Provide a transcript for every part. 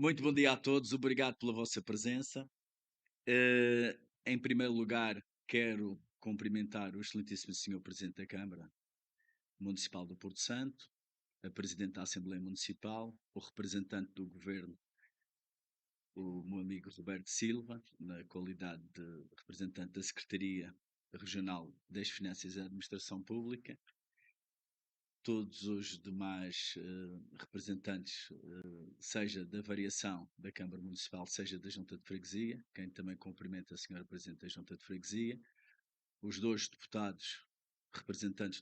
Muito bom dia a todos, obrigado pela vossa presença. Em primeiro lugar, quero cumprimentar o excelentíssimo Senhor Presidente da Câmara Municipal do Porto Santo, a Presidente da Assembleia Municipal, o representante do Governo, o meu amigo Roberto Silva, na qualidade de representante da Secretaria Regional das Finanças e da Administração Pública, todos os demais representantes, seja da variação da Câmara Municipal, seja da Junta de Freguesia, quem também cumprimenta a Senhora Presidente da Junta de Freguesia, os dois deputados representantes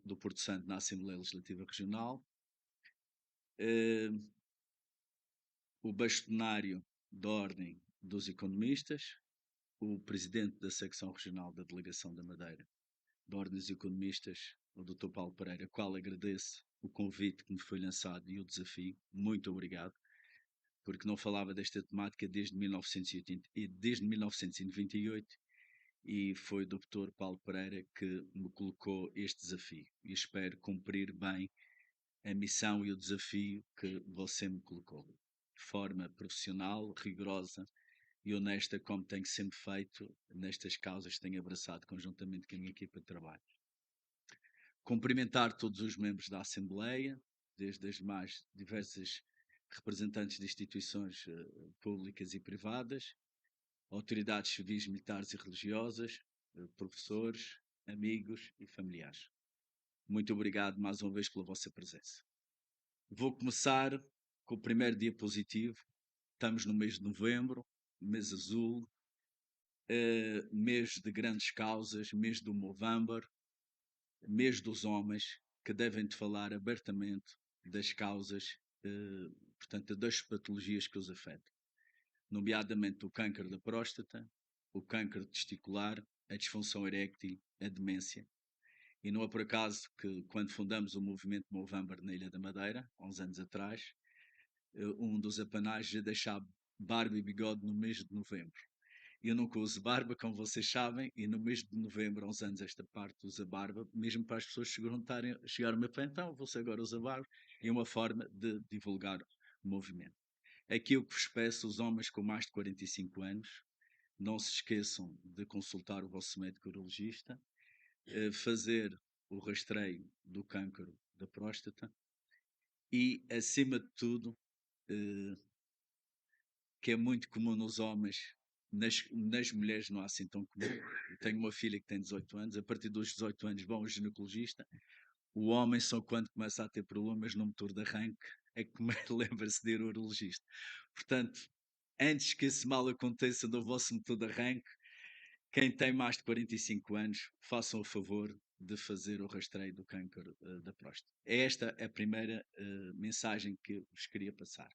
do Porto Santo na Assembleia Legislativa Regional, eh, o bastonário da Ordem dos Economistas, o presidente da secção regional da Delegação da Madeira da Ordem dos Economistas, o Dr. Paulo Pereira, qual agradeço o convite que me foi lançado e o desafio. Muito obrigado, porque não falava desta temática desde 1980 e desde 1998 e foi o Dr. Paulo Pereira que me colocou este desafio e espero cumprir bem a missão e o desafio que você me colocou, de forma profissional, rigorosa e honesta, como tenho sempre feito nestas causas que tenho abraçado conjuntamente com a minha equipa de trabalho. Cumprimentar todos os membros da Assembleia, desde as mais diversas representantes de instituições públicas e privadas, autoridades civis, militares e religiosas, professores, amigos e familiares. Muito obrigado mais uma vez pela vossa presença. Vou começar com o primeiro diapositivo. Estamos no mês de novembro, mês azul, mês de grandes causas, mês do Movember, mês dos homens, que devem de falar abertamente das causas, portanto, das patologias que os afetam, nomeadamente o câncer da próstata, o câncer testicular, a disfunção eréctil, a demência. E não é por acaso que, quando fundamos o movimento Movember na Ilha da Madeira, há uns anos atrás, um dos apanágios é deixar barba e bigode no mês de novembro. Eu nunca uso barba, como vocês sabem, e no mês de novembro, há uns anos, esta parte usa barba, mesmo para as pessoas chegarem-me a pé, então você agora usa barba, e é uma forma de divulgar o movimento. Aquilo que vos peço, os homens com mais de 45 anos, não se esqueçam de consultar o vosso médico urologista, fazer o rastreio do cancro da próstata e, acima de tudo, que é muito comum nos homens, nas mulheres não há assim tão comum. Eu tenho uma filha que tem 18 anos, a partir dos 18 anos vão ao ginecologista. O homem só quando começa a ter problemas no motor de arranque é que lembra-se de ir ao urologista. Portanto, antes que esse mal aconteça no vosso motor de arranque, quem tem mais de 45 anos, façam o favor de fazer o rastreio do câncer da próstata. Esta é a primeira mensagem que vos queria passar.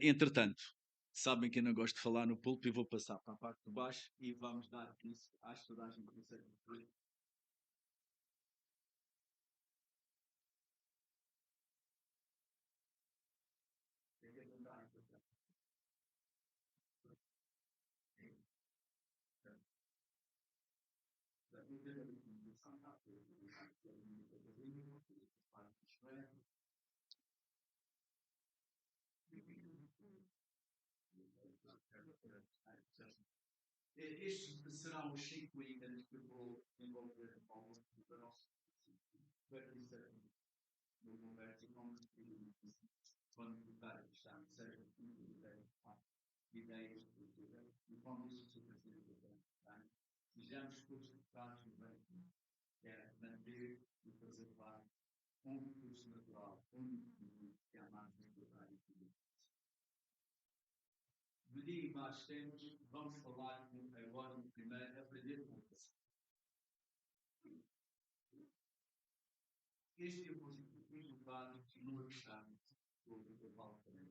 Entretanto, sabem que eu não gosto de falar no púlpito e vou passar para a parte de baixo e vamos dar isso. Acho que toda a gente consegue ver. Estes serão os 5 itens que eu vou envolver ao longo da nossa no conversa com quando colocar a questão, seja ideias de cultura, e como isso se apresenta. Sejamos todos focados no bem, que é manter e preservar um recurso natural, que é a mais importante. De dia mais temas, vamos falar agora no primeiro, aprender com este diapositivo dado no estado do Paulo também.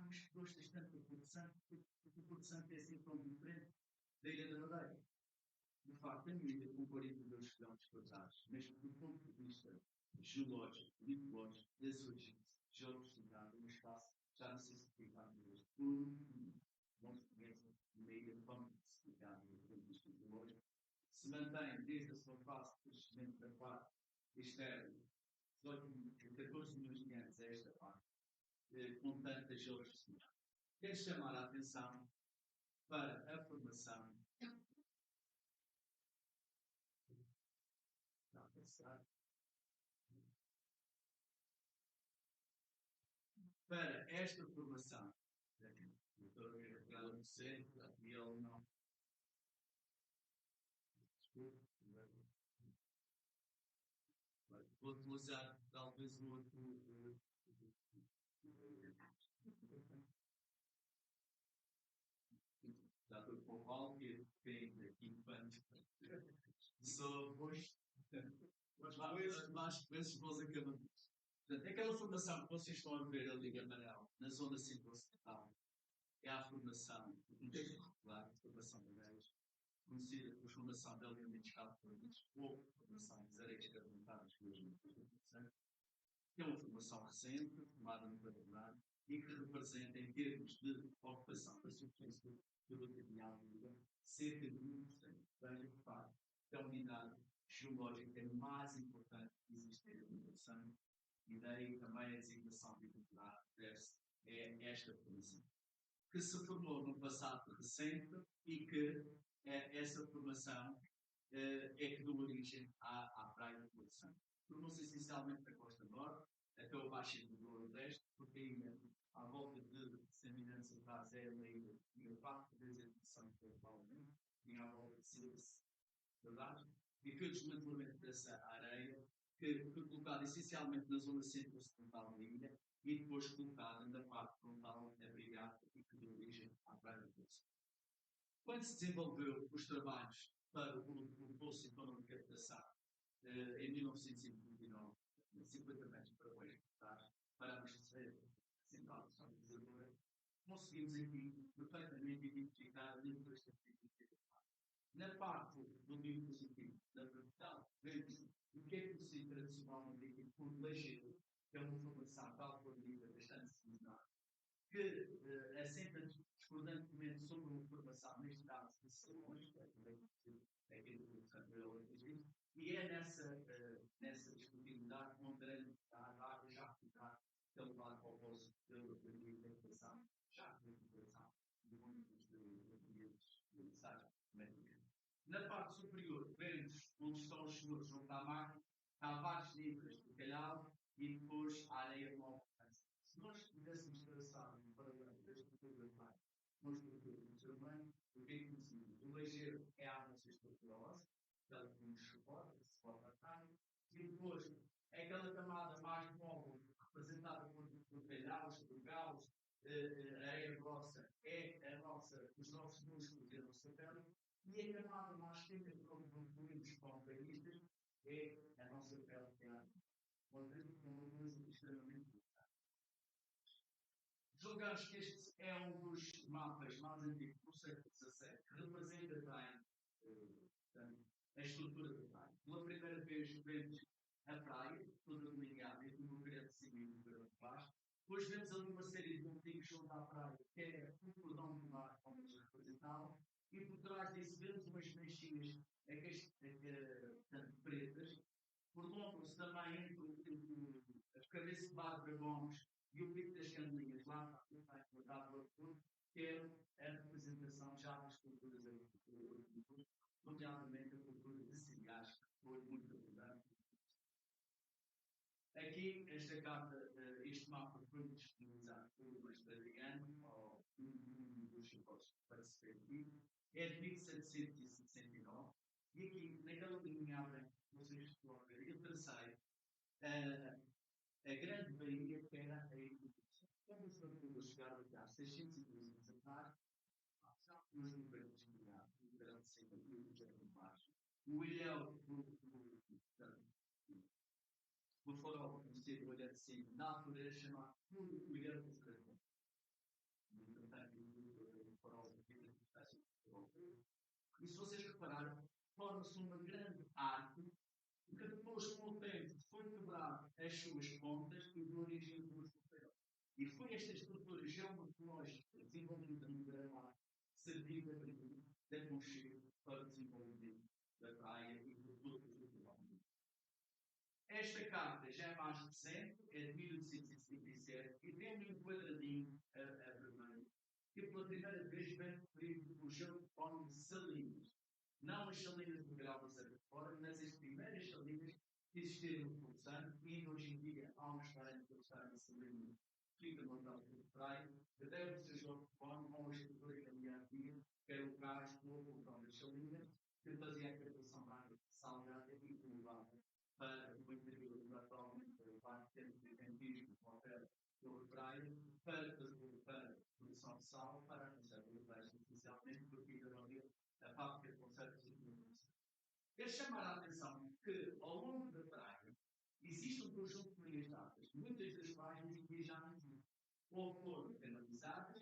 Mas gostas tanto do Porto Santo, porque o Porto Santo é assim tão diferente da Ilha da Madeira. De facto, a minha ilha com 42 km quadrados, mas do ponto de vista geológico, litológico, geologicidade, um espaço já necessitado de tudo, não se conhece uma ilha tão necessitada do ponto de vista geológico, se mantém desde a sua fase de crescimento da parte externa, 14 milhões de anos a esta parte, com tanta generosidade. Quero chamar a atenção para a formação. Para esta formação, estou a ver aquela no centro, e ele não. Vou utilizar talvez um outro. Já estou com o Paulo, que tem aqui infantes. Sou hoje. Mas vezes vós acabamos. Portanto, aquela formação que vocês estão a ver ali em amarelo, na zona centro-ocidental, é a formação regular, formação de gays, conhecida por formação de alimentos calculíticos ou formação de areias carbonatadas, que hoje é uma formação recente, formada no Paraguai, e que representa, em termos de ocupação da superfície territorial, cerca de 1%. Veja, de facto, é a unidade geológica mais importante que existe na população, e daí também a designação titular é esta formação, que se formou no passado recente e que essa formação é que deu origem à Praia do Santo. Formou-se essencialmente da Costa Norte até o Baixo do Nordeste, porque ainda à volta de 100 anos atrás era uma ilha tinha 4 vezes a São Paulo, tinha à volta de 6, verdade? E foi o desmantelamento dessa areia que foi colocada essencialmente na zona centro-ocidental da ilha e depois colocada na parte frontal da brigada e que deu origem à Praia do Santo. Quando se desenvolveu os trabalhos para o Poço Económico de Captação, em 1929, 50 metros para o eixo para abastecer a central de São Isadora, conseguimos aqui perfeitamente identificar a língua desta actividade. Na parte do livro positivo, da produção, vemos o que é conhecido tradicionalmente por legeiro, que é uma formação calculada bastante similar, que assenta discordantemente sobre uma formação, neste caso, de salões, e é nessa disponibilidade onde a água já ficará pelo lado oposto da alimentação, já de alimentação de muitos necessários. Na parte superior, vemos onde estão os senhores junto à máquina, há vários níveis de calhau e depois a areia móvel. Se nós tivéssemos traçado um paralelo da estrutura do mar com a estrutura do ser humano, o que é conhecido? O ligeiro é a água estruturosa, aquela que nos suporta, que se pode atar, e depois é aquela camada mais móvel, representada por calhaus, por galos, a areia grossa é os nossos músculos e a nossa pele, e a camada mais fina, como concluímos com países, é a nossa pele que é uma coisa extremamente. Julgamos que este é um dos mapas mais antigos do século XVII, que representa bem a estrutura da praia. Pela primeira vez vemos a praia, toda ligada entre um grande de cima e um grande de baixo. Depois vemos ali uma série de antigos junto à praia, que é o cordão do mar, como eles representavam, e por trás disso vemos umas manchinhas pretas, prolongam-se também entre as cabeças de Bárbara Gomes e o pico das Candelinhas, lá está importado que é a representação já das culturas agrícolas, nomeadamente a cultura de cereais, que foi muito abundante. Aqui, esta carta, este mapa foi disponibilizado por uma estadiana, ou um dos simpósios para se ver aqui, é de 1769, e aqui, naquela linha que vocês estão a ver, eu tracei a grande baía que era a ilha. Quando os navios chegaram aqui há 612 anos atrás, os governos chegaram, o grande centro do Jardim Baixo, o ilhéu do farol conhecido hoje assim, na altura era chamado o ilhéu do Jardim. O farol e se vocês repararam, forma-se uma grande arte que depois, com o tempo, foi quebrado as suas pontas e deu origem a duas papel. E foi esta estrutura geomorfológica desenvolvida no gramado servida de aconchego para o desenvolvimento da praia e do todo o desenvolvimento. Esta carta já é mais recente, é de 1877, e tem um quadradinho a vermelho, que pela primeira vez vem referido o jogo de salinas. Não as salinas do grau da certa fora, mas as primeiras salinas que existiram no Pulsante, e hoje em dia há um restaurante que está em Salina, fica no hotel de praia, que deve ser jogo de fone, com uma estrutura que havia antiga, que era o casco ou o hotel das salinas, que fazia a captação da água salgada e elevada para o interior do atualmente para ter cantismo com hotel de praia, para produção de sal, para a conserva do peixe, essencialmente, porque havia a fábrica de conserva de alimentos. Quero chamar a atenção que, ao longo da praia, existe um conjunto de linhas datas, muitas das quais hoje em dia já não existem. Ou foram canalizadas,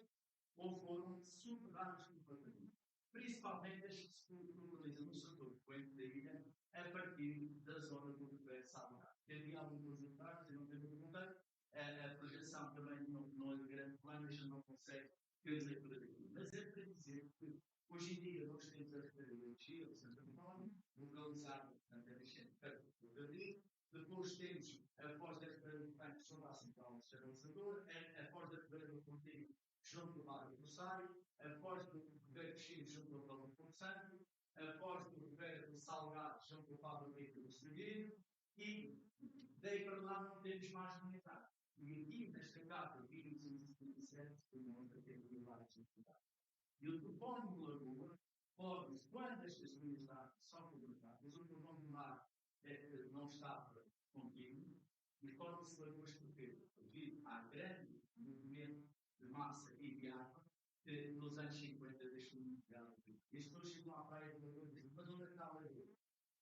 ou foram superadas completamente. Principalmente as que se localizam no setor frequente da ilha, a partir da zona do universo salgado. Havia alguns lugares, eu não tenho perguntado, a projeção também não é de grande plano, mas não consegue ter as leituras aqui. Mas é para dizer que hoje em dia nós temos a radiologia, o Santo Antônio, localizada na Terra perto do Jardim. Depois temos a Foz da Ribeira do Franco, junto à Central Estabilizadora, a Foz da Ribeira do Portilho, junto do Lago do Rosário, a Foz do Ribeira do Chile, junto ao Paulo do Santo, a Foz do Ribeira do Salgado, junto ao Pablo Rico do Seguido, e daí para lá não temos mais unidade. E aqui, nesta carta, 1577, demonstra que havia várias unidades. E o topónimo de Lagoa pode, quando estas unidades são publicadas, o topónimo de mar não está contínuo, e torna-se Lagoas porque, devido à grande movimento de massa e de água, que nos anos 50 deixou muito grande. E as pessoas chegam à praia de Lagoa e dizem, mas onde está a Lagoa?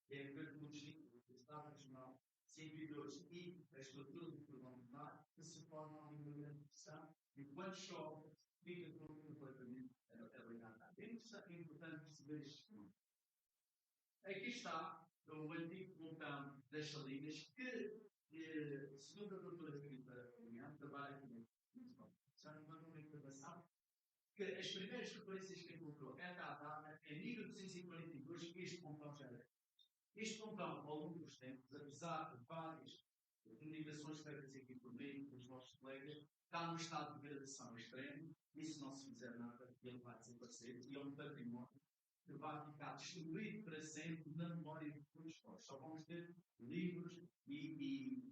É a ver do Chico, o Estado Nacional, servidores e a estrutura do pulmão do mar, que se formam em uma grande pressão, e quando chove, fica tudo completamente ligado. É importante perceber estes pontos. Aqui está o antigo pontão das Salinas, que, segundo a doutora Filipa União, trabalha com já não mandou uma informação, que as primeiras referências que encontrou é datada em 1842, que este pontão já era. Este pontão, ao longo dos tempos, apesar de várias comunicações feitas aqui por mim, pelos nossos colegas, está num estado de degradação extremo, e se não se fizer nada, ele vai desaparecer, e é um património que vai ficar destruído para sempre na memória de todos nós. Só vamos ter livros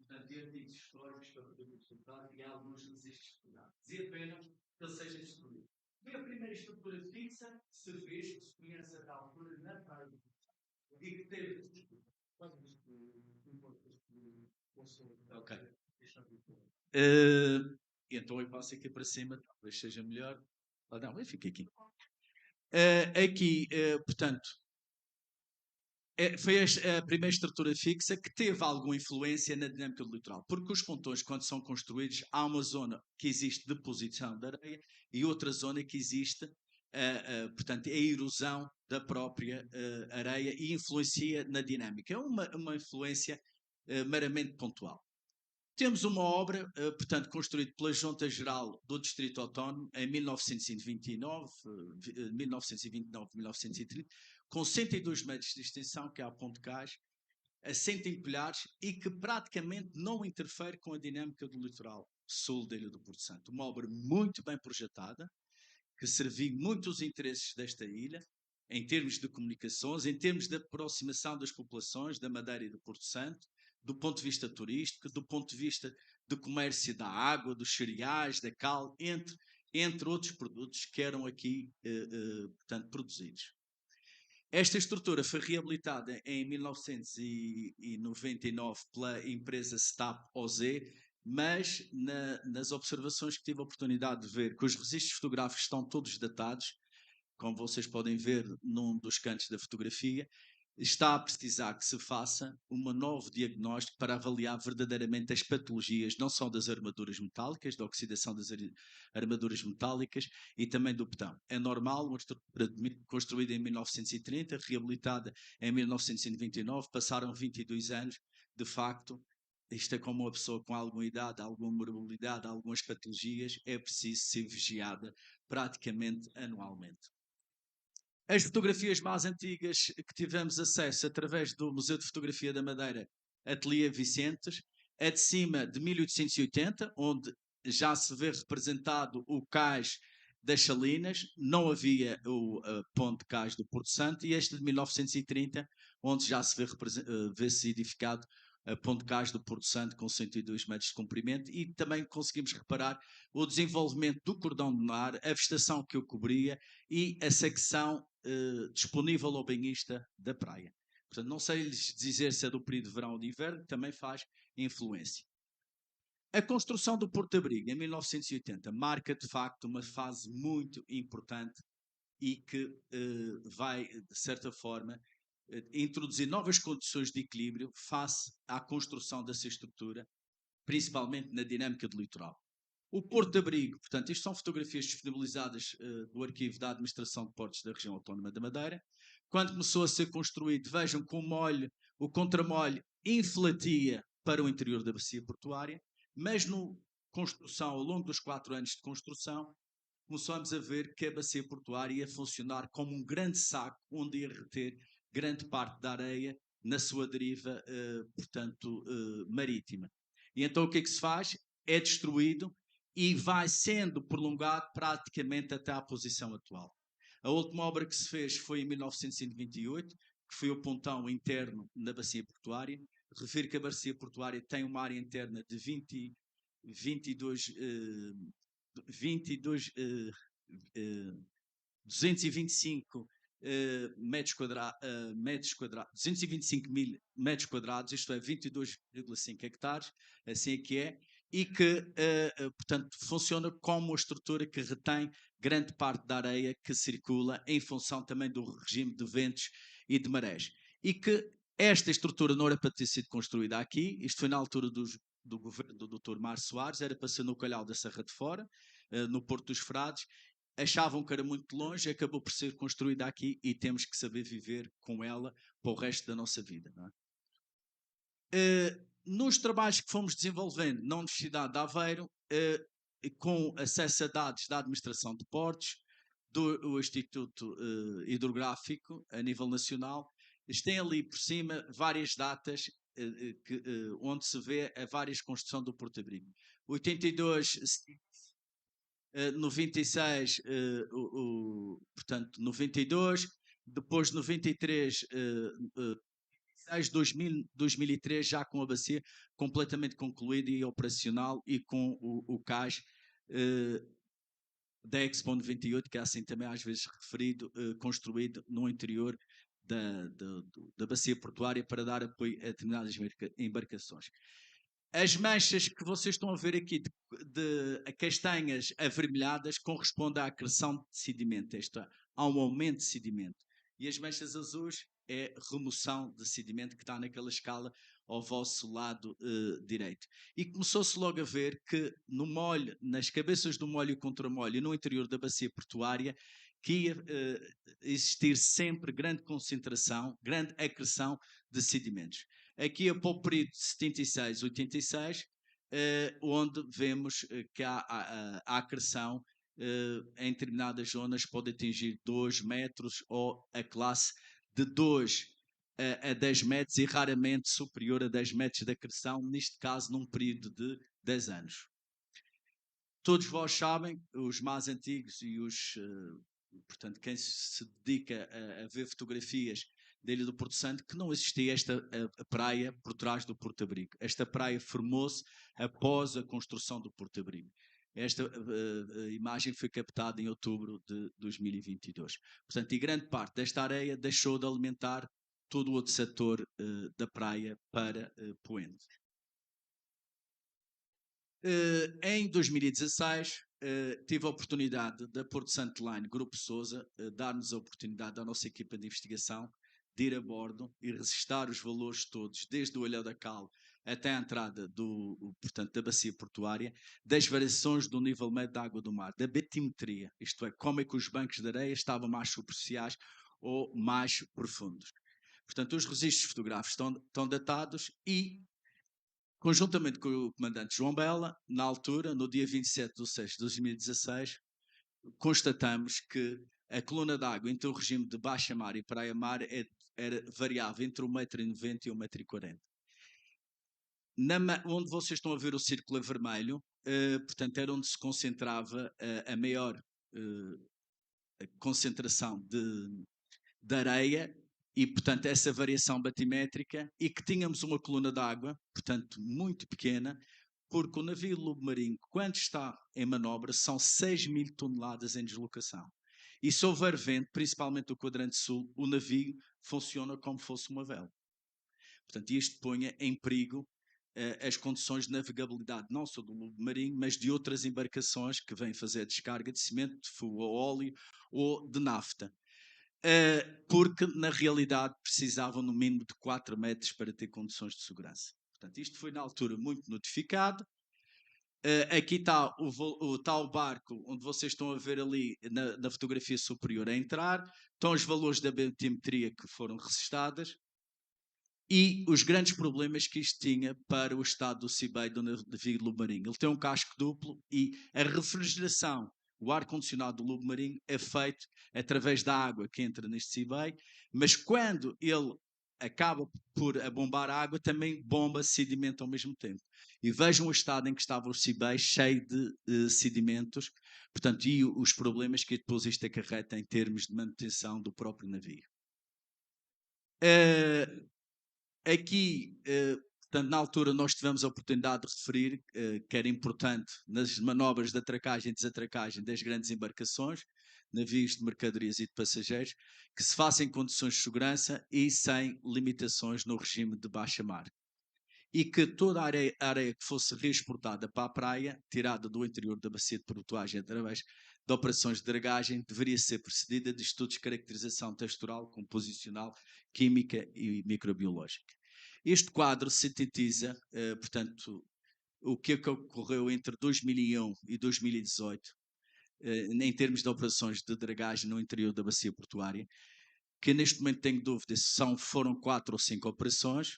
portanto, artigos históricos para poder estudar e alguns desistes estudados. E apenas que ele seja destruído. Foi a primeira estrutura fixa que se fez, que se conhece até a altura, na praia do e que teve. Ok. Então eu passo aqui para cima, talvez seja melhor. Ah, não, eu fico aqui. Portanto, foi a primeira estrutura fixa que teve alguma influência na dinâmica do litoral, porque os pontões, quando são construídos, há uma zona que existe de deposição de areia e outra zona que existe, portanto, a erosão da própria areia e influencia na dinâmica. É uma influência meramente pontual. Temos uma obra, portanto, construída pela Junta Geral do Distrito Autónomo em 1929, 1930, com 102 metros de extensão, que é a Ponte Cais, assenta em pilhares e que praticamente não interfere com a dinâmica do litoral sul da Ilha do Porto Santo. Uma obra muito bem projetada, que serviu muito os interesses desta ilha, em termos de comunicações, em termos de aproximação das populações da Madeira e do Porto Santo, do ponto de vista turístico, do ponto de vista do comércio da água, dos cereais, da cal, entre outros produtos que eram aqui, portanto, produzidos. Esta estrutura foi reabilitada em 1999 pela empresa STAP OZ, mas nas observações que tive a oportunidade de ver, que os registros fotográficos estão todos datados, como vocês podem ver num dos cantos da fotografia, está a precisar que se faça um novo diagnóstico para avaliar verdadeiramente as patologias, não só das armaduras metálicas, da oxidação das armaduras metálicas e também do betão. É normal, uma estrutura construída em 1930, reabilitada em 1929, passaram 22 anos, de facto, isto é como uma pessoa com alguma idade, alguma morbilidade, algumas patologias, é preciso ser vigiada praticamente anualmente. As fotografias mais antigas que tivemos acesso através do Museu de Fotografia da Madeira Ateliê Vicentes, a de cima de 1880, onde já se vê representado o cais das Salinas, não havia o ponte cais do Porto Santo, e este de 1930, onde já se vê-se edificado a ponte cais do Porto Santo com 102 metros de comprimento, e também conseguimos reparar o desenvolvimento do cordão de mar, a vegetação que o cobria e a secção disponível ao banhista da praia. Portanto, não sei lhes dizer se é do período de verão ou de inverno, que também faz influência. A construção do Porto de Abrigo, em 1980, marca de facto uma fase muito importante e que vai, de certa forma, introduzir novas condições de equilíbrio face à construção dessa estrutura, principalmente na dinâmica do litoral. O Porto de Abrigo, portanto, isto são fotografias disponibilizadas do Arquivo da Administração de Portos da Região Autónoma da Madeira. Quando começou a ser construído, vejam que o contramolho inflatia para o interior da bacia portuária, mas no construção, ao longo dos 4 anos de construção, começamos a ver que a bacia portuária ia funcionar como um grande saco onde ia reter grande parte da areia na sua deriva, portanto, marítima. E então o que é que se faz? É destruído e vai sendo prolongado praticamente até à posição atual. A última obra que se fez foi em 1928, que foi o pontão interno na bacia portuária. Refiro que a bacia portuária tem uma área interna de 22, 22 225 metros quadrados, 225 mil metros quadrados, isto é 22,5 hectares, assim é que é, e que, portanto, funciona como uma estrutura que retém grande parte da areia que circula em função também do regime de ventos e de marés. E que esta estrutura não era para ter sido construída aqui, isto foi na altura do governo do Dr. Mar Soares, era para ser no Calhau da Serra de Fora, no Porto dos Frades, achavam que era muito longe, acabou por ser construída aqui e temos que saber viver com ela para o resto da nossa vida. Não é? Nos trabalhos que fomos desenvolvendo na Universidade de Aveiro, com acesso a dados da Administração de Portos, do Instituto Hidrográfico a nível nacional, tem ali por cima várias datas onde se vê a várias construções do Porto Abrigo. 82, 96, portanto, 92, depois 93, 2003, já com a bacia completamente concluída e operacional e com o cais da Expo 98, que é assim também às vezes referido, construído no interior da bacia portuária para dar apoio a determinadas embarcações. As manchas que vocês estão a ver aqui de castanhas avermelhadas correspondem à acreção de sedimento, há um aumento de sedimento. E as manchas azuis é remoção de sedimento que está naquela escala ao vosso lado direito. E começou-se logo a ver que no molho, nas cabeças do molho e contramolho e no interior da bacia portuária, que ia existir sempre grande concentração, grande acreção de sedimentos. Aqui é para o período de 76, 86, onde vemos que a acreção em determinadas zonas pode atingir 2 metros ou a classe de 2 a 10 metros e raramente superior a 10 metros de acreção, neste caso num período de 10 anos. Todos vós sabem, os mais antigos e portanto, quem se dedica a ver fotografias da Ilha do Porto Santo, que não existia esta a praia por trás do Porto Abrigo. Esta praia formou-se após a construção do Porto Abrigo. Esta imagem foi captada em outubro de 2022. Portanto, e grande parte desta areia deixou de alimentar todo o outro setor da praia para poente. Em 2016, tive a oportunidade da Porto Santo Line Grupo Sousa dar-nos a oportunidade à nossa equipa de investigação de ir a bordo e registrar os valores todos, desde o Olhão da Cal até a entrada portanto, da bacia portuária, das variações do nível médio da água do mar, da batimetria, isto é, como é que os bancos de areia estavam mais superficiais ou mais profundos. Portanto, os registros fotográficos estão datados e, conjuntamente com o comandante João Bela, na altura, no dia 27/6/2016, constatamos que a coluna d'água entre o regime de baixa mar e praia-mar variava entre 1,90 m e 1,40 m. onde vocês estão a ver o círculo vermelho, portanto, era onde se concentrava a maior concentração de areia e, portanto, essa variação batimétrica, e que tínhamos uma coluna de água, portanto, muito pequena, porque o navio lobo marinho, quando está em manobra, são 6.000 toneladas em deslocação. E se houver vento, principalmente no quadrante sul, o navio funciona como fosse uma vela. Portanto, isto põe em perigo as condições de navegabilidade, não só do lobo marinho, mas de outras embarcações que vêm fazer a descarga de cimento, de fogo a óleo ou de nafta. Porque, na realidade, precisavam no mínimo de 4 metros para ter condições de segurança. Portanto, isto foi na altura muito notificado. Aqui está o barco onde vocês estão a ver ali na fotografia superior a entrar. Estão os valores da batimetria que foram registadas e os grandes problemas que isto tinha para o estado do Seabay do navio lobo marinho. Ele tem um casco duplo e a refrigeração, o ar-condicionado do lobo marinho é feito através da água que entra neste Seabay, mas quando ele acaba por bombar a água, também bomba sedimento ao mesmo tempo. E vejam o estado em que estava o Seabay, cheio de sedimentos, portanto, e os problemas que depois isto acarreta em termos de manutenção do próprio navio. Aqui, portanto, na altura nós tivemos a oportunidade de referir que era importante nas manobras de atracagem e desatracagem das grandes embarcações, navios de mercadorias e de passageiros, que se façam em condições de segurança e sem limitações no regime de baixa mar. E que toda a areia que fosse reexportada para a praia, tirada do interior da bacia de portuagem através de operações de dragagem, deveria ser precedida de estudos de caracterização textural, composicional, química e microbiológica. Este quadro sintetiza, portanto, o que ocorreu entre 2001 e 2018, em termos de operações de dragagem no interior da bacia portuária, que neste momento tenho dúvida se foram 4 ou 5 operações.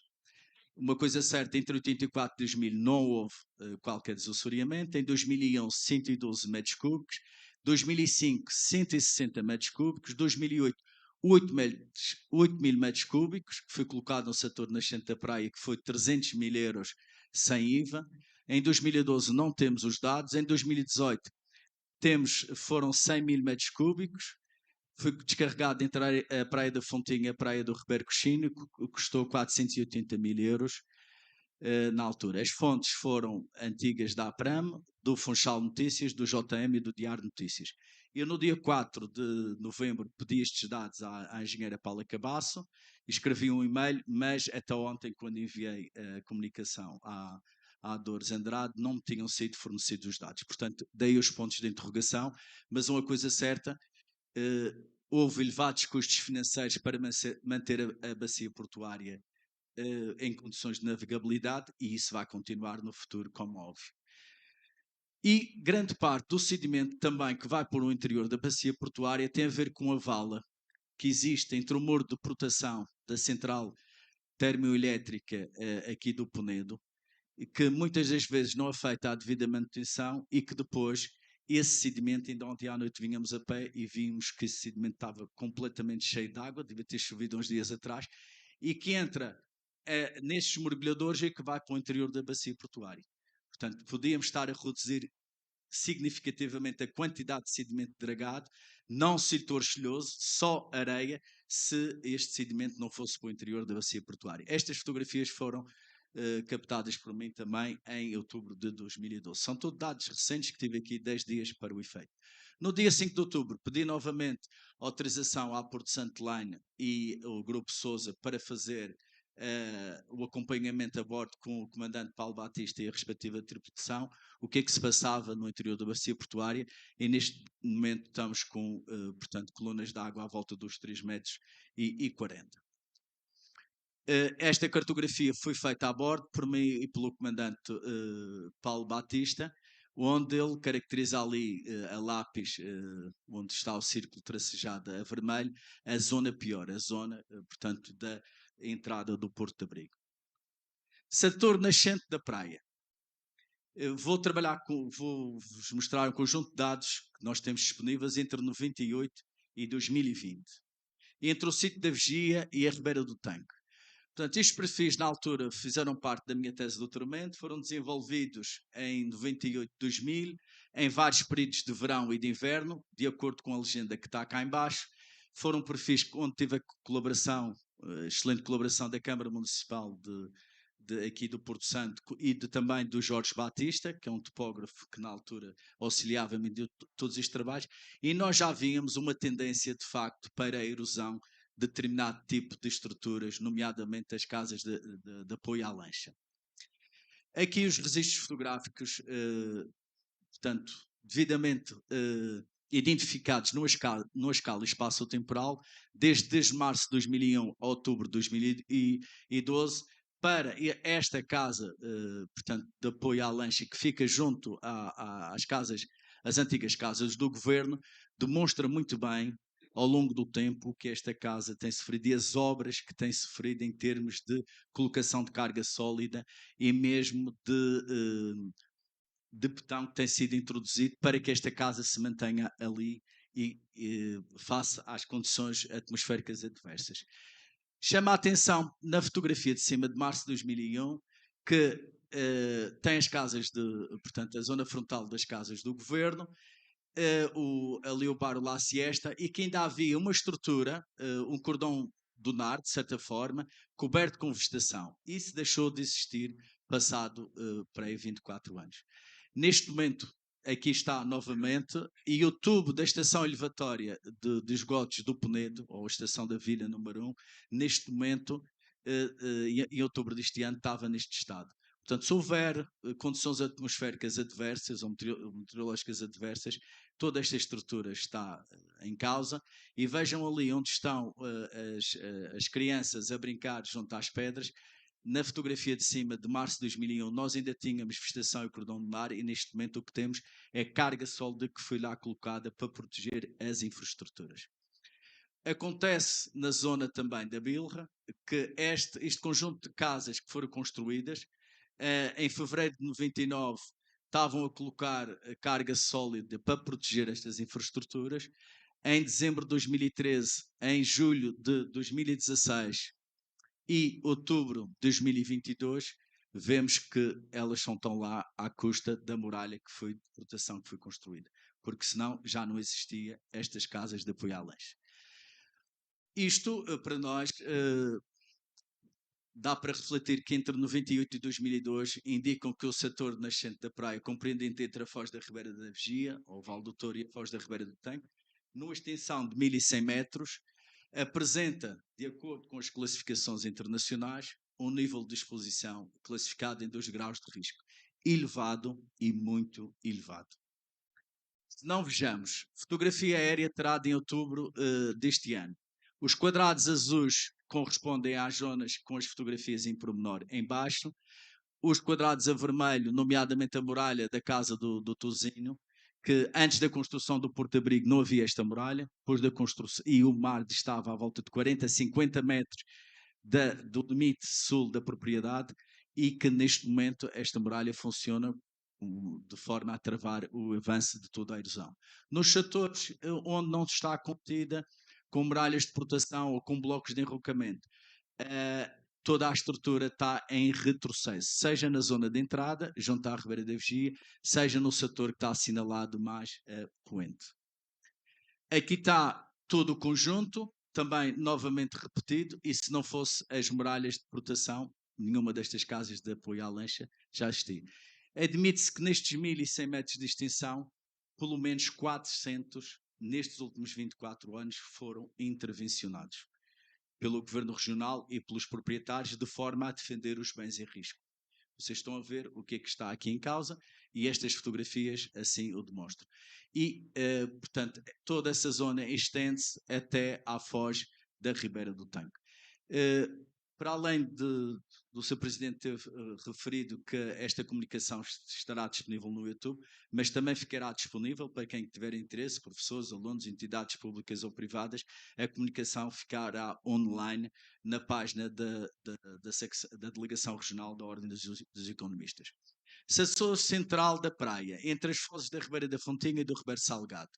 Uma coisa certa, entre 84 e 2000 não houve qualquer desassoreamento. Em 2001, 112 metros cúbicos. 2005, 160 metros cúbicos. 2008, 8 mil metros cúbicos, que foi colocado no setor nascente da praia, que foi 300 mil euros sem IVA. Em 2012 não temos os dados. Em 2018 foram 100 mil metros cúbicos. Foi descarregado entre a Praia da Fontinha e a Praia do Ribeiro Coxinho, que custou 480 mil euros na altura. As fontes foram antigas da APRAM, do Funchal Notícias, do JM e do Diário Notícias. Eu, no dia 4 de novembro, pedi estes dados à engenheira Paula Cabasso, escrevi um e-mail, mas até ontem, quando enviei a comunicação à Dores Andrade, não me tinham sido fornecidos os dados. Portanto, dei os pontos de interrogação, mas uma coisa certa, houve elevados custos financeiros para manter a bacia portuária em condições de navegabilidade e isso vai continuar no futuro, como óbvio. E grande parte do sedimento também que vai por o interior da bacia portuária tem a ver com a vala que existe entre o muro de proteção da central termoelétrica aqui do Penedo, que muitas das vezes não afeta a devida manutenção e que depois esse sedimento, ainda ontem à noite vínhamos a pé e vimos que esse sedimento estava completamente cheio de água, devia ter chovido uns dias atrás, e que entra nestes mergulhadores e que vai para o interior da bacia portuária. Portanto, podíamos estar a reduzir significativamente a quantidade de sedimento dragado, não siltor arcilhoso, só areia, se este sedimento não fosse para o interior da bacia portuária. Estas fotografias foram captadas por mim também em outubro de 2012. São todos dados recentes que tive aqui 10 dias para o efeito. No dia 5 de outubro, pedi novamente autorização à Porto Santo Line e o Grupo Sousa para fazer o acompanhamento a bordo com o comandante Paulo Batista e a respectiva tripulação, o que é que se passava no interior da bacia portuária, e neste momento estamos com, portanto, colunas de água à volta dos 3 metros e 40. Esta cartografia foi feita a bordo por mim e pelo comandante Paulo Batista, onde ele caracteriza ali a lápis, onde está o círculo tracejado a vermelho, a zona pior, a zona, portanto, da entrada do Porto de Abrigo. Setor nascente da praia. Vou-vos mostrar um conjunto de dados que nós temos disponíveis entre 98 e 2020, entre o sítio da Vigia e a Ribeira do Tanque. Portanto, estes perfis, na altura, fizeram parte da minha tese de doutoramento, foram desenvolvidos em 98, 2000, em vários períodos de verão e de inverno, de acordo com a legenda que está cá em baixo. Foram perfis onde tive a colaboração, excelente colaboração da Câmara Municipal aqui do Porto Santo e também do Jorge Batista, que é um topógrafo que na altura auxiliava-me de todos estes trabalhos, e nós já víamos uma tendência, de facto, para a erosão de determinado tipo de estruturas, nomeadamente as casas de apoio à lancha. Aqui os registros fotográficos, portanto, devidamente identificados numa escala espaço-temporal, desde março de 2001 a outubro de 2012, para esta casa, portanto, de apoio à lancha, que fica junto às casas, as antigas casas do governo, demonstra muito bem, ao longo do tempo, que esta casa tem sofrido e as obras que tem sofrido em termos de colocação de carga sólida e mesmo de betão que tem sido introduzido para que esta casa se mantenha ali e face às condições atmosféricas adversas. Chama a atenção na fotografia de cima de março de 2001 que tem as casas portanto, a zona frontal das casas do governo, ali o bar La Siesta, e que ainda havia uma estrutura, um cordão dunar, de certa forma, coberto com vegetação. Isso deixou de existir passado para aí 24 anos. Neste momento, aqui está novamente, e o tubo da estação elevatória de esgotos do Penedo, ou a estação da Vila número 1, neste momento, em outubro deste ano, estava neste estado. Portanto, se houver condições atmosféricas adversas ou meteorológicas adversas, toda esta estrutura está em causa, e vejam ali onde estão as crianças a brincar junto às pedras. Na fotografia de cima de março de 2001 nós ainda tínhamos vegetação e cordão de mar, e neste momento o que temos é carga sólida que foi lá colocada para proteger as infraestruturas. Acontece na zona também da Bilra que este conjunto de casas que foram construídas em fevereiro de 99 estavam a colocar carga sólida para proteger estas infraestruturas. Em dezembro de 2013, em julho de 2016 e outubro de 2022, vemos que elas estão lá à custa da muralha de proteção que foi construída, porque senão já não existia estas casas de apoio à lancha. Isto, para nós, dá para refletir que entre 98 e 2002 indicam que o setor nascente da praia, compreendente entre a Foz da Ribeira da Vigia, ou Val do Touro, e a Foz da Ribeira do Tanque, numa extensão de 1100 metros, apresenta, de acordo com as classificações internacionais, um nível de exposição classificado em 2 graus de risco, elevado e muito elevado. Se não vejamos, fotografia aérea tirada em outubro deste ano. Os quadrados azuis correspondem às zonas com as fotografias em pormenor em baixo. Os quadrados a vermelho, nomeadamente a muralha da casa do Tozinho, que antes da construção do Porto-Abrigo não havia esta muralha, depois da construção, e o mar estava à volta de 40, 50 metros do limite sul da propriedade, e que neste momento esta muralha funciona de forma a travar o avanço de toda a erosão. Nos setores onde não está contida, com muralhas de proteção ou com blocos de enrocamento, toda a estrutura está em retrocesso, seja na zona de entrada, junto à Ribeira da Vigia, seja no setor que está assinalado mais poente. Aqui está todo o conjunto, também novamente repetido, e se não fosse as muralhas de proteção, nenhuma destas casas de apoio à lancha já existia. Admite-se que nestes 1100 metros de extensão, pelo menos 400, nestes últimos 24 anos, foram intervencionados pelo Governo Regional e pelos proprietários, de forma a defender os bens em risco. Vocês estão a ver o que é que está aqui em causa, e estas fotografias assim o demonstram. E, portanto, toda essa zona estende-se até à foz da Ribeira do Tanque. Para além do Sr. Presidente ter referido que esta comunicação estará disponível no YouTube, mas também ficará disponível para quem tiver interesse, professores, alunos, entidades públicas ou privadas, a comunicação ficará online na página da Delegação Regional da Ordem dos Economistas. Setor central da praia, entre as fozes da Ribeira da Fontinha e do Ribeiro Salgado.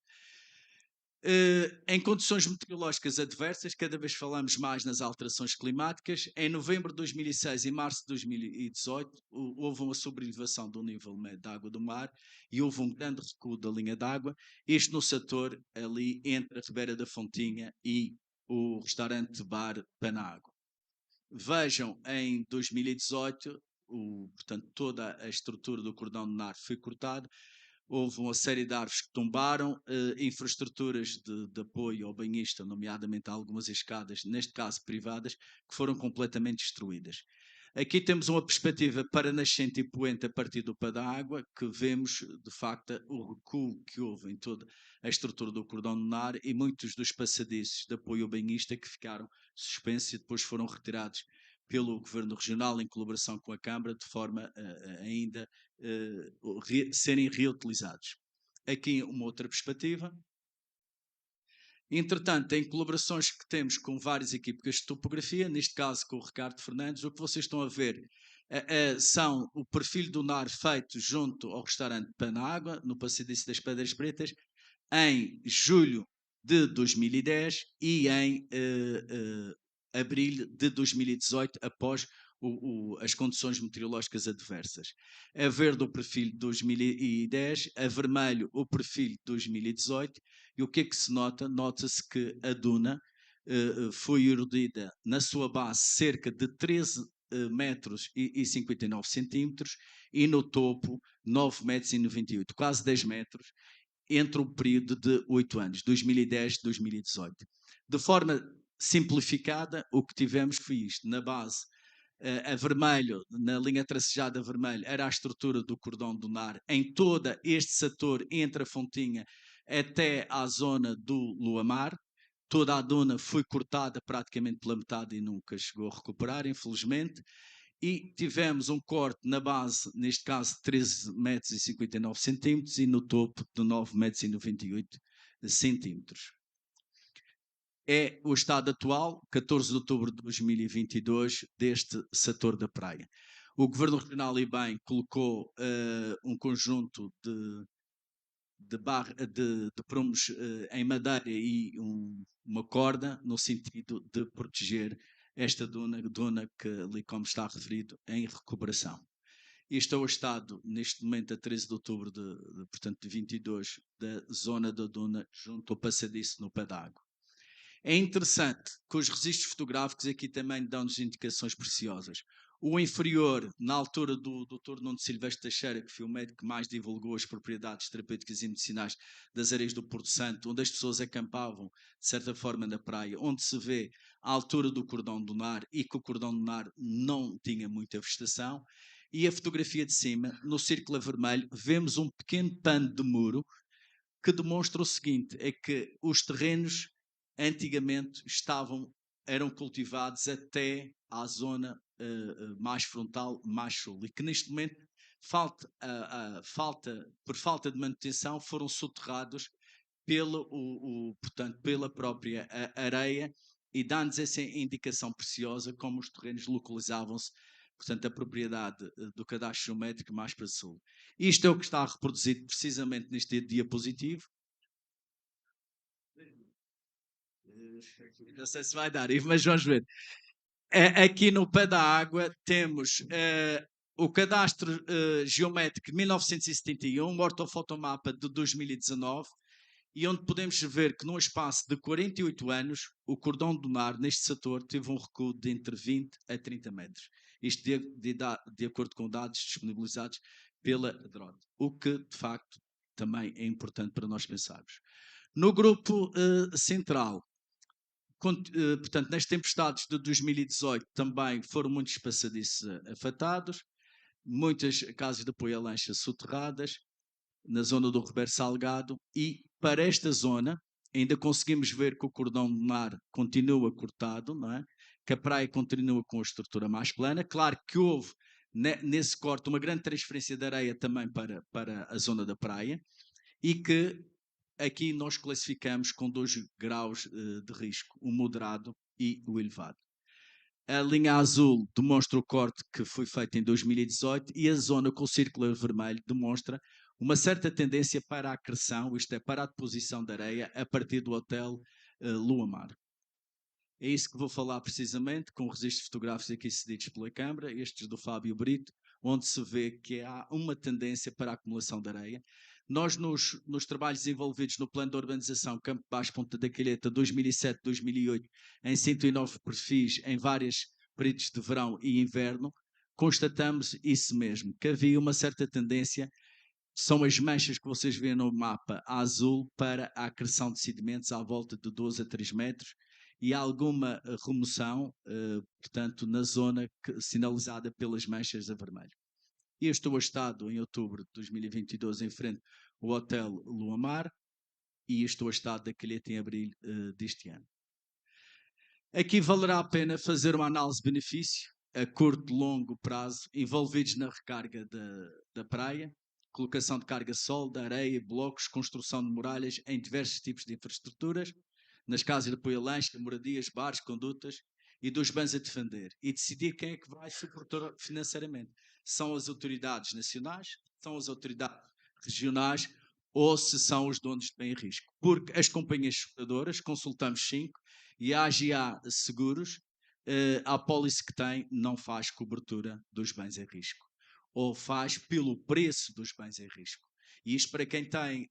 Em condições meteorológicas adversas, cada vez falamos mais nas alterações climáticas. Em novembro de 2006 e março de 2018, houve uma sobrelevação do nível médio da água do mar e houve um grande recuo da linha d'água, isto no setor ali entre a Ribeira da Fontinha e o restaurante bar Panágua. Vejam, em 2018, portanto, toda a estrutura do cordão lunar foi cortada, houve uma série de árvores que tombaram, infraestruturas de apoio ao banhista, nomeadamente algumas escadas, neste caso privadas, que foram completamente destruídas. Aqui temos uma perspectiva para nascente e poente a partir do pé da água, que vemos, de facto, o recuo que houve em toda a estrutura do cordão lunar e muitos dos passadiços de apoio ao banhista que ficaram suspensos e depois foram retirados pelo Governo Regional em colaboração com a Câmara, de forma a ainda serem reutilizados. Aqui uma outra perspectiva. Entretanto, em colaborações que temos com várias equipas de topografia, neste caso com o Ricardo Fernandes, o que vocês estão a ver são o perfil do NAR feito junto ao restaurante Panágua, no Passadiço das Pedras Pretas, em julho de 2010 e em abril de 2018, após as condições meteorológicas adversas. A verde o perfil de 2010, a vermelho o perfil de 2018, e o que é que se nota? Nota-se que a duna foi erodida na sua base cerca de 13 metros e 59 centímetros e no topo 9 metros e 98, quase 10 metros, entre o período de 8 anos, 2010 e 2018. De forma simplificada, o que tivemos foi isto. Na base, a vermelho, na linha tracejada vermelho, era a estrutura do cordão dunar em todo este setor entre a Fontinha até à zona do Luamar. Toda a duna foi cortada praticamente pela metade e nunca chegou a recuperar, infelizmente. E tivemos um corte na base, neste caso de 13 metros e 59 centímetros, e no topo de 9 metros e 98 centímetros. É o estado atual, 14 de outubro de 2022, deste setor da praia. O Governo Regional e bem colocou um conjunto de prumos em madeira e uma corda no sentido de proteger esta duna que ali como está referido em recuperação. Este é o estado, neste momento, a 13 de outubro portanto, de 22, da zona da duna junto ao passadiço no pé d'água. É interessante que os registros fotográficos aqui também dão-nos indicações preciosas. O inferior, na altura do Dr. Nuno Silvestre Teixeira, que foi o médico que mais divulgou as propriedades terapêuticas e medicinais das areias do Porto Santo, onde as pessoas acampavam, de certa forma, na praia, onde se vê a altura do cordão dunar e que o cordão dunar não tinha muita vegetação. E a fotografia de cima, no círculo vermelho, vemos um pequeno pano de muro que demonstra o seguinte, é que os terrenos antigamente eram cultivados até à zona mais frontal, mais sul, e que neste momento, por falta de manutenção, foram soterrados portanto, pela própria areia, e dá-nos essa indicação preciosa como os terrenos localizavam-se, portanto, a propriedade do cadastro geométrico mais para sul. Isto é o que está reproduzido precisamente neste diapositivo. Não sei se vai dar, mas vamos ver. Aqui no pé da água temos o cadastro geométrico de 1971, o ortofotomapa de 2019, e onde podemos ver que num espaço de 48 anos, o cordão dunar neste setor teve um recuo de entre 20 a 30 metros. Isto de acordo com dados disponibilizados pela DROT, o que, de facto, também é importante para nós pensarmos. No grupo central, portanto, nas tempestades de 2018 também foram muitos passadiços afetados, muitas casas de apoio a lancha soterradas, na zona do Ribeiro Salgado, e para esta zona ainda conseguimos ver que o cordão lunar continua cortado, não é? Que a praia continua com a estrutura mais plana. Claro que houve nesse corte uma grande transferência de areia também para a zona da praia, e que aqui nós classificamos com 2 graus de risco, o moderado e o elevado. A linha azul demonstra o corte que foi feito em 2018 e a zona com o círculo vermelho demonstra uma certa tendência para a acreção, isto é, para a deposição de areia, a partir do hotel Luamar. É isso que vou falar precisamente, com registros fotográficos aqui cedidos pela Câmara, estes do Fábio Brito, onde se vê que há uma tendência para a acumulação de areia. Nós, nos trabalhos envolvidos no Plano de Urbanização Campo Baixo Ponta da Calheta 2007-2008, em 109 perfis, em vários períodos de verão e inverno, constatamos isso mesmo, que havia uma certa tendência, são as manchas que vocês veem no mapa a azul, para a acreção de sedimentos à volta de 12 a 3 metros, e alguma remoção, portanto, na zona sinalizada pelas manchas a vermelho. Eu estou estado em outubro de 2022 em frente ao Hotel Luamar e estou estado da Calheta em abril deste ano. Aqui valerá a pena fazer uma análise-benefício a curto e longo prazo, envolvidos na recarga da praia, colocação de carga sólida, areia, blocos, construção de muralhas em diversos tipos de infraestruturas, nas casas de apoio a lanche, moradias, bares, condutas, e dos bens a defender, e decidir quem é que vai suportar financeiramente. São as autoridades nacionais, são as autoridades regionais, ou se são os donos de bem e risco. Porque as companhias seguradoras, consultamos 5, e a AGA Seguros, a apólice que tem, não faz cobertura dos bens em risco, ou faz pelo preço dos bens em risco. E isto para quem tem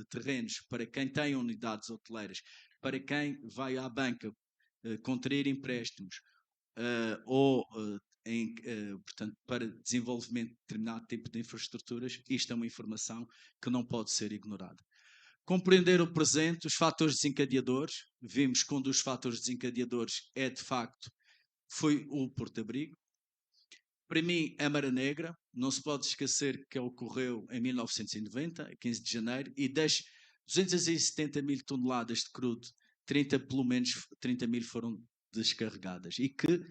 terrenos, para quem tem unidades hoteleiras, para quem vai à banca contrair empréstimos ou portanto, para desenvolvimento de determinado tipo de infraestruturas, isto é uma informação que não pode ser ignorada. Compreender o presente, os fatores desencadeadores. Vimos que um dos fatores desencadeadores é, de facto, foi o Porto-Abrigo. Para mim, a Maré Negra, não se pode esquecer que ocorreu em 1990, a 15 de janeiro, e das 270 mil toneladas de crudo, pelo menos 30 mil foram descarregadas, e que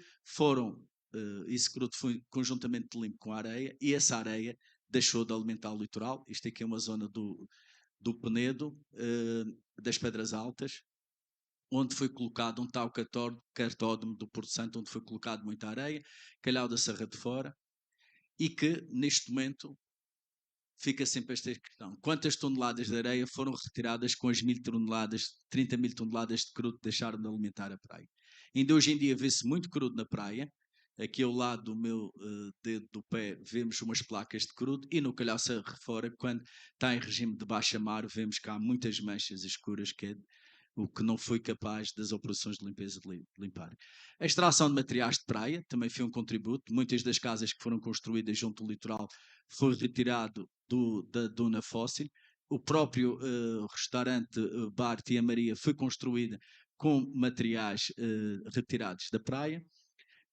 esse crudo foi conjuntamente limpo com a areia, e essa areia deixou de alimentar o litoral. Isto aqui é uma zona do Penedo, das Pedras Altas, onde foi colocado um tal cartódromo do Porto Santo, onde foi colocado muita areia, Calhau da Serra de Fora, e que, neste momento, fica sempre esta questão: quantas toneladas de areia foram retiradas com as 30 mil toneladas de crudo que deixaram de alimentar a praia? Ainda hoje em dia vê-se muito crudo na praia. Aqui ao lado do meu dedo do pé vemos umas placas de crudo, e no Calhau Serra Fora, quando está em regime de baixa mar, vemos que há muitas manchas escuras, que é o que não foi capaz das operações de limpeza de limpar. A extração de materiais de praia também foi um contributo. Muitas das casas que foram construídas junto ao litoral foi retirado da duna fóssil. O próprio restaurante Bar Tia Maria foi construído com materiais retirados da praia.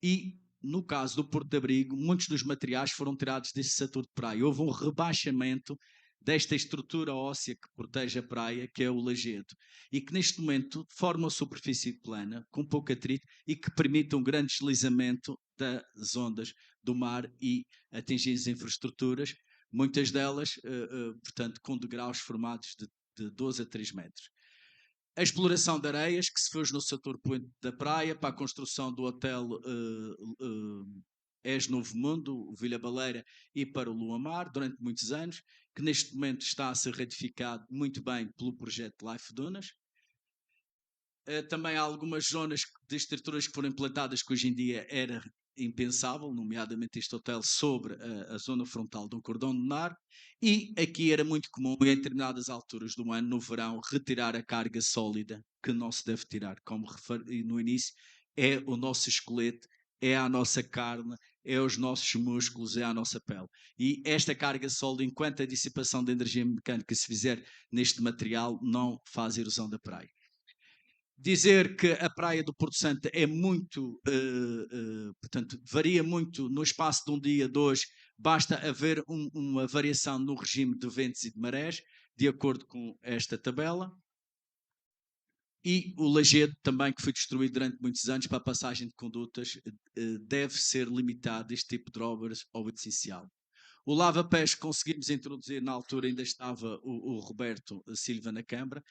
E, no caso do Porto de Abrigo, muitos dos materiais foram tirados desse setor de praia. Houve um rebaixamento desta estrutura óssea que protege a praia, que é o lajedo, e que neste momento forma uma superfície plana, com pouco atrito, e que permite um grande deslizamento das ondas do mar e atingir as infraestruturas, muitas delas, portanto, com degraus formados de 12 a 3 metros. A exploração de areias, que se fez no setor da praia, para a construção do hotel És Novo Mundo, o Vila Baleira, e para o Luamar, durante muitos anos, que neste momento está a ser ratificado muito bem pelo projeto Life Dunas. Também há algumas zonas de estruturas que foram implantadas que hoje em dia era impensável, nomeadamente este hotel sobre a zona frontal do cordão lunar, e aqui era muito comum, em determinadas alturas do ano, no verão, retirar a carga sólida, que não se deve tirar, como referi no início, é o nosso esqueleto, é a nossa carne, é os nossos músculos, é a nossa pele. E esta carga sólida, enquanto a dissipação de energia mecânica se fizer neste material, não faz erosão da praia. Dizer que a praia do Porto Santo é muito, portanto, varia muito no espaço de um dia, dois, basta haver uma variação no regime de ventos e de marés, de acordo com esta tabela. E o lajedo também, que foi destruído durante muitos anos para a passagem de condutas, deve ser limitado, este tipo de obras, ao essencial. O lava-pés conseguimos introduzir, na altura ainda estava o Roberto Silva na Câmara,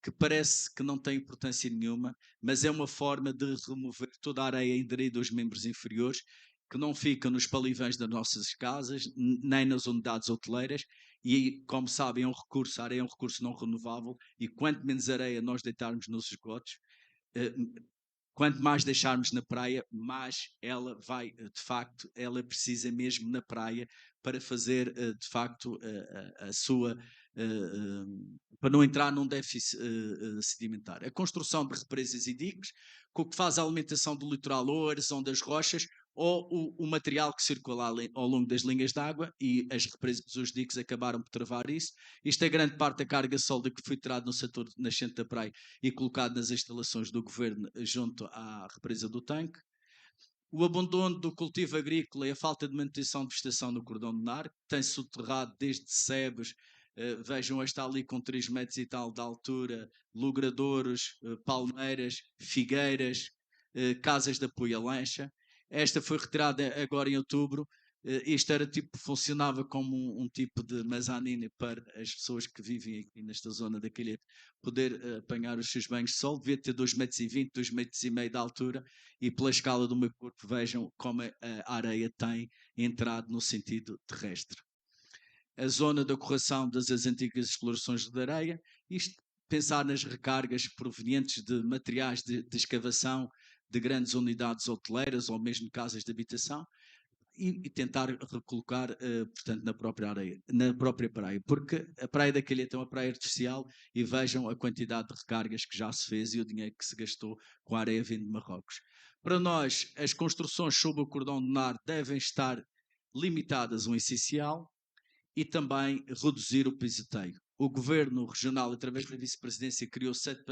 que parece que não tem importância nenhuma, mas é uma forma de remover toda a areia inderida aos membros inferiores, que não fica nos palivães das nossas casas, nem nas unidades hoteleiras, e, como sabem, a areia é um recurso não renovável, e quanto menos areia nós deitarmos nos esgotos, quanto mais deixarmos na praia, mais ela vai, de facto, ela precisa mesmo na praia para fazer, de facto, a sua, para não entrar num déficit sedimentar. A construção de represas e diques, com o que faz a alimentação do litoral ou a erosão das rochas, ou o material que circula ao longo das linhas de água, e as represas e os diques acabaram por travar isso. Isto é grande parte da carga sólida que foi tirada no setor nascente da praia e colocado nas instalações do governo junto à represa do tanque. O abandono do cultivo agrícola e a falta de manutenção de vegetação no cordão de Nar, tem soterrado desde sebes, vejam, está ali com 3 metros e tal de altura, logradouros, palmeiras, figueiras, casas de apoio à lancha. Esta foi retirada agora em outubro. Isto era tipo, funcionava como um tipo de mezanine para as pessoas que vivem aqui nesta zona da Calheta poder apanhar os seus banhos de sol. Devia ter 2,20 m, 2,5 m de altura, e pela escala do meu corpo vejam como a areia tem entrado no sentido terrestre. A zona da correção das antigas explorações de areia, isto pensar nas recargas provenientes de materiais de escavação de grandes unidades hoteleiras ou mesmo casas de habitação, e tentar recolocar, portanto, na própria areia, na própria praia, porque a Praia da Calheta é uma praia artificial, e vejam a quantidade de recargas que já se fez e o dinheiro que se gastou com a areia vindo de Marrocos. Para nós, as construções sob o cordão de Nar devem estar limitadas ao essencial, e também reduzir o pisoteio. O governo regional, através da vice-presidência, criou 7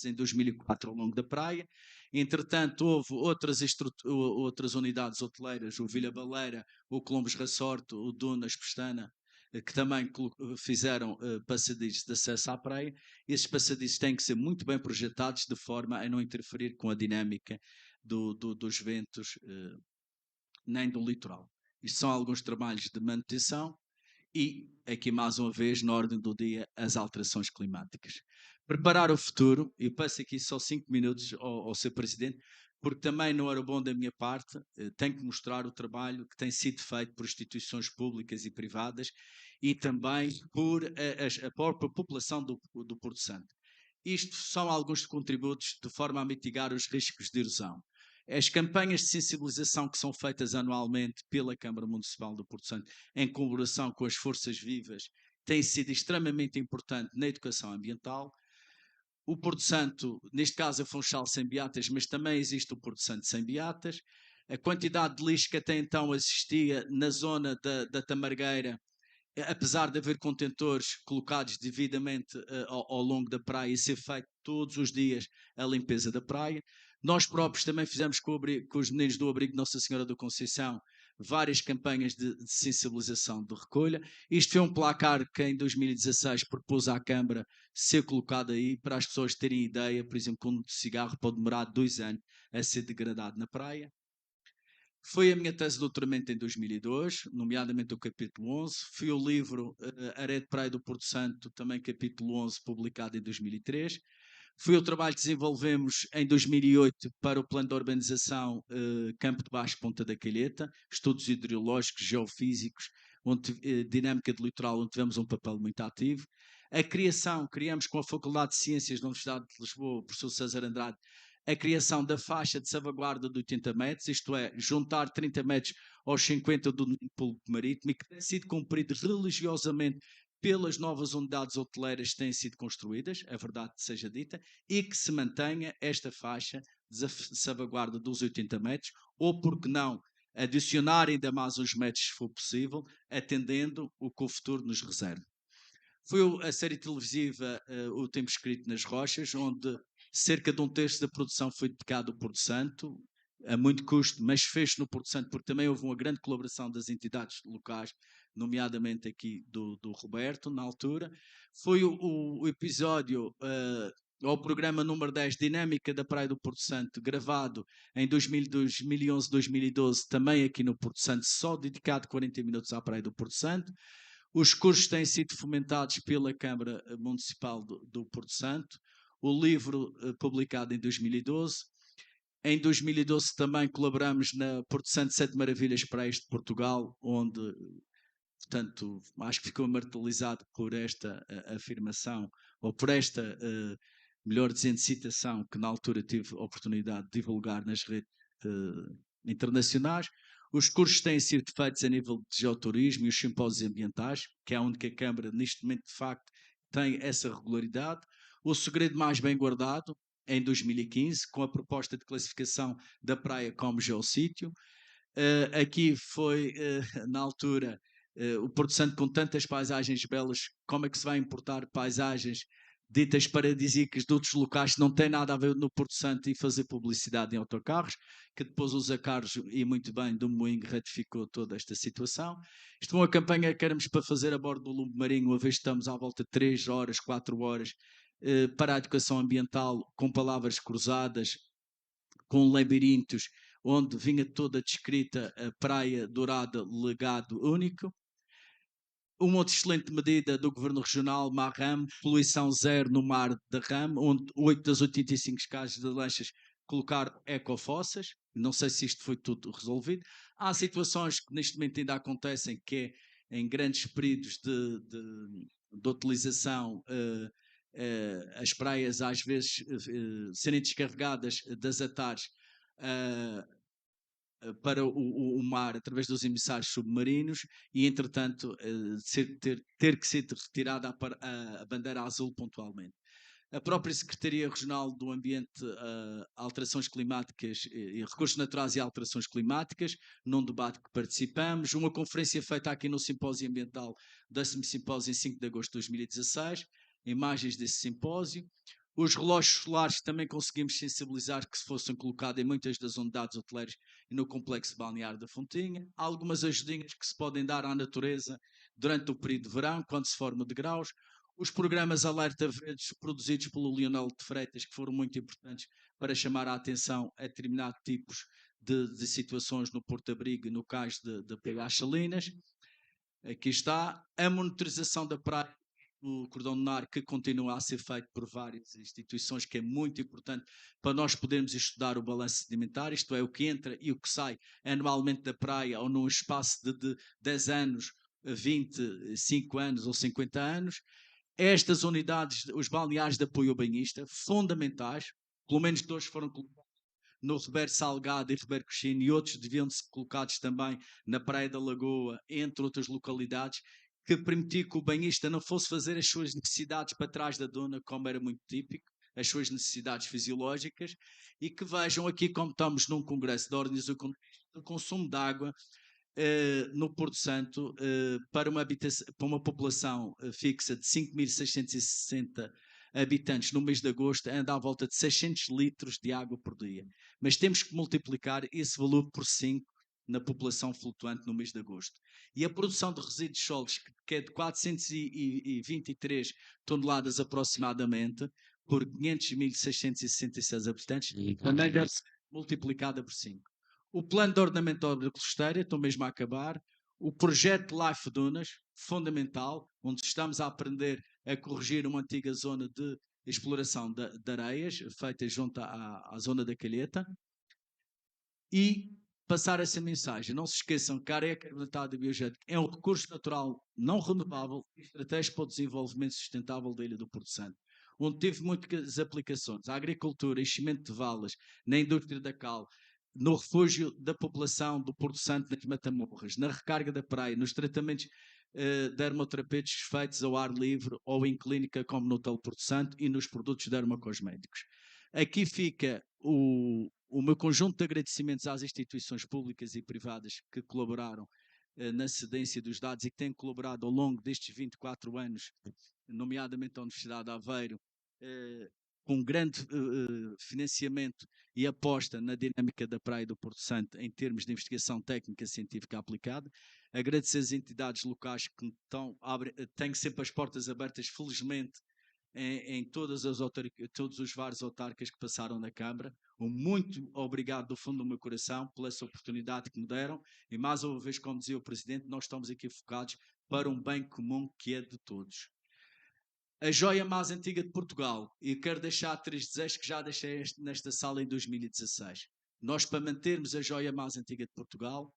em 2004 ao longo da praia. Entretanto, houve outras unidades hoteleiras, o Vila Baleira, o Colombos Resort, o Dunas Pestana, que também fizeram passadiços de acesso à praia. Esses passadiços têm que ser muito bem projetados de forma a não interferir com a dinâmica dos ventos, nem do litoral. Isto são alguns trabalhos de manutenção. E, aqui mais uma vez, na ordem do dia, as alterações climáticas. Preparar o futuro, e passo aqui só 5 minutos ao Sr. Presidente, porque também não era bom da minha parte, tenho que mostrar o trabalho que tem sido feito por instituições públicas e privadas, e também por a própria população do Porto Santo. Isto são alguns contributos de forma a mitigar os riscos de erosão. As campanhas de sensibilização que são feitas anualmente pela Câmara Municipal do Porto Santo, em colaboração com as forças vivas, têm sido extremamente importante na educação ambiental. O Porto Santo, neste caso a Funchal sem beatas, mas também existe o Porto Santo sem beatas. A quantidade de lixo que até então existia na zona da Tamargueira, apesar de haver contentores colocados devidamente ao longo da praia e ser feito todos os dias a limpeza da praia. Nós próprios também fizemos com os meninos do abrigo Nossa Senhora da Conceição várias campanhas de sensibilização de recolha. Isto foi um placar que em 2016 propôs à Câmara ser colocado aí para as pessoas terem ideia, por exemplo, que um cigarro pode demorar 2 anos a ser degradado na praia. Foi a minha tese de doutoramento em 2002, nomeadamente o capítulo 11. Foi o livro Areia de Praia do Porto Santo, também capítulo 11, publicado em 2003. Foi o trabalho que desenvolvemos em 2008 para o plano de urbanização Campo de Baixo Ponta da Calheta, estudos hidrológicos, geofísicos, dinâmica de litoral, onde tivemos um papel muito ativo. Criamos com a Faculdade de Ciências da Universidade de Lisboa, o professor César Andrade, a criação da faixa de salvaguarda de 80 metros, isto é, juntar 30 metros aos 50 do público marítimo, e que tem sido cumprido religiosamente pelas novas unidades hoteleiras que têm sido construídas, a verdade seja dita, e que se mantenha esta faixa de salvaguarda dos 80 metros, ou, porque não, adicionar ainda mais uns metros, se for possível, atendendo o que o futuro nos reserva. Foi a série televisiva O Tempo Escrito nas Rochas, onde cerca de 1/3 da produção foi dedicado ao Porto Santo, a muito custo, mas fez no Porto Santo, porque também houve uma grande colaboração das entidades locais, nomeadamente aqui do Roberto, na altura. Foi o episódio, ao programa número 10, Dinâmica da Praia do Porto Santo, gravado em 2011, 2012, também aqui no Porto Santo, só dedicado 40 minutos à Praia do Porto Santo. Os cursos têm sido fomentados pela Câmara Municipal do Porto Santo. O livro, publicado em 2012. Em 2012 também colaboramos na Porto Santo 7 Maravilhas Praias de Portugal, onde portanto, acho que ficou martelizado por esta afirmação, ou por esta, melhor dizendo, citação, que na altura tive a oportunidade de divulgar nas redes internacionais. Os cursos têm sido feitos a nível de geoturismo e os simpósios ambientais, que é onde que a Câmara, neste momento, de facto, tem essa regularidade. O segredo mais bem guardado, em 2015, com a proposta de classificação da praia como geossítio. Aqui foi, na altura, o Porto Santo com tantas paisagens belas, como é que se vai importar paisagens ditas paradisíacas de outros locais que não têm nada a ver no Porto Santo e fazer publicidade em autocarros, que depois o Zé Carlos, e muito bem, do Moinho ratificou toda esta situação. Isto é uma campanha que queremos para fazer a bordo do Lombo Marinho, uma vez que estamos à volta de 3 horas, 4 horas, para a educação ambiental, com palavras cruzadas, com labirintos, onde vinha toda descrita a Praia Dourada, legado único. Uma outra excelente medida do Governo Regional, Marram, poluição zero no mar da RAM, onde 8 das 85 casas de lanchas colocaram ecofossas. Não sei se isto foi tudo resolvido. Há situações que neste momento ainda acontecem, que é em grandes períodos de utilização, as praias às vezes serem descarregadas das atares para o mar através dos emissários submarinos e, entretanto, ter que ser retirada a bandeira azul pontualmente. A própria Secretaria Regional do Ambiente, Alterações Climáticas e Recursos Naturais e Alterações Climáticas, num debate que participamos, uma conferência feita aqui no Simpósio Ambiental, 10º Simpósio, em 5 de agosto de 2016, imagens desse simpósio. Os relógios solares também conseguimos sensibilizar que se fossem colocados em muitas das unidades hoteleiras e no complexo balneário da Fontinha. Há algumas ajudinhas que se podem dar à natureza durante o período de verão, quando se forma degraus. Os programas Alerta Verdes produzidos pelo Leonel de Freitas, que foram muito importantes para chamar a atenção a determinados tipos de situações no Porto Abrigo e no cais de PH Salinas. Aqui está a monitorização da praia do Cordão Lunar, que continua a ser feito por várias instituições, que é muito importante para nós podermos estudar o balanço sedimentar, isto é, o que entra e o que sai anualmente da praia, ou num espaço de 10 anos, 25 anos ou 50 anos. Estas unidades, os balneários de apoio ao banhista, fundamentais, pelo menos dois foram colocados no Ribeiro Salgado e Ribeiro Coxino, e outros deviam ser colocados também na Praia da Lagoa, entre outras localidades, que permitia que o banhista não fosse fazer as suas necessidades para trás da duna, como era muito típico, as suas necessidades fisiológicas, e que vejam aqui como estamos num congresso de ordens do consumo de água no Porto Santo para uma população fixa de 5.660 habitantes no mês de agosto, anda à volta de 600 litros de água por dia. Mas temos que multiplicar esse valor por 5 na população flutuante no mês de agosto. E a produção de resíduos sólidos, que é de 423 toneladas aproximadamente, por 500.666 habitantes, também deve ser multiplicada por 5. O plano de ordenamento da obra costeira, estou mesmo a acabar. O projeto Life Dunas, fundamental, onde estamos a aprender a corrigir uma antiga zona de exploração de areias, feita junto à zona da Calheta. E passar essa mensagem. Não se esqueçam que a areia carbonatada biogénica é um recurso natural não renovável e estratégico para o desenvolvimento sustentável da Ilha do Porto Santo, onde teve muitas aplicações. A agricultura, enchimento de valas, na indústria da cal, no refúgio da população do Porto Santo nas Matamorras, na recarga da praia, nos tratamentos dermoterapêuticos feitos ao ar livre ou em clínica, como no Hotel Porto Santo, e nos produtos dermocosméticos. Aqui fica o meu conjunto de agradecimentos às instituições públicas e privadas que colaboraram na cedência dos dados e que têm colaborado ao longo destes 24 anos, nomeadamente a Universidade de Aveiro, com grande financiamento e aposta na dinâmica da Praia do Porto Santo em termos de investigação técnica científica aplicada. Agradecer às entidades locais que têm sempre as portas abertas, felizmente, em todos os vários autarcas que passaram na Câmara. Muito obrigado do fundo do meu coração pela essa oportunidade que me deram e, mais uma vez, como dizia o Presidente, nós estamos aqui focados para um bem comum que é de todos. A joia mais antiga de Portugal, e quero deixar 3 desejos que já deixei nesta sala em 2016. Nós, para mantermos a joia mais antiga de Portugal,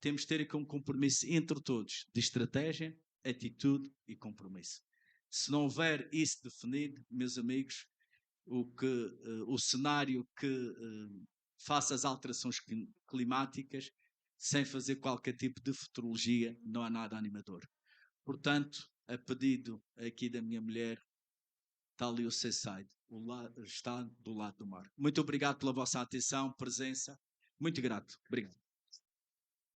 temos de ter aqui um compromisso entre todos, de estratégia, atitude e compromisso. Se não houver isso definido, meus amigos, o cenário que faça as alterações climáticas sem fazer qualquer tipo de futurologia, não há nada animador. Portanto, a pedido aqui da minha mulher, está ali o Seaside, está do lado do mar. Muito obrigado pela vossa atenção, presença. Muito grato. Obrigado.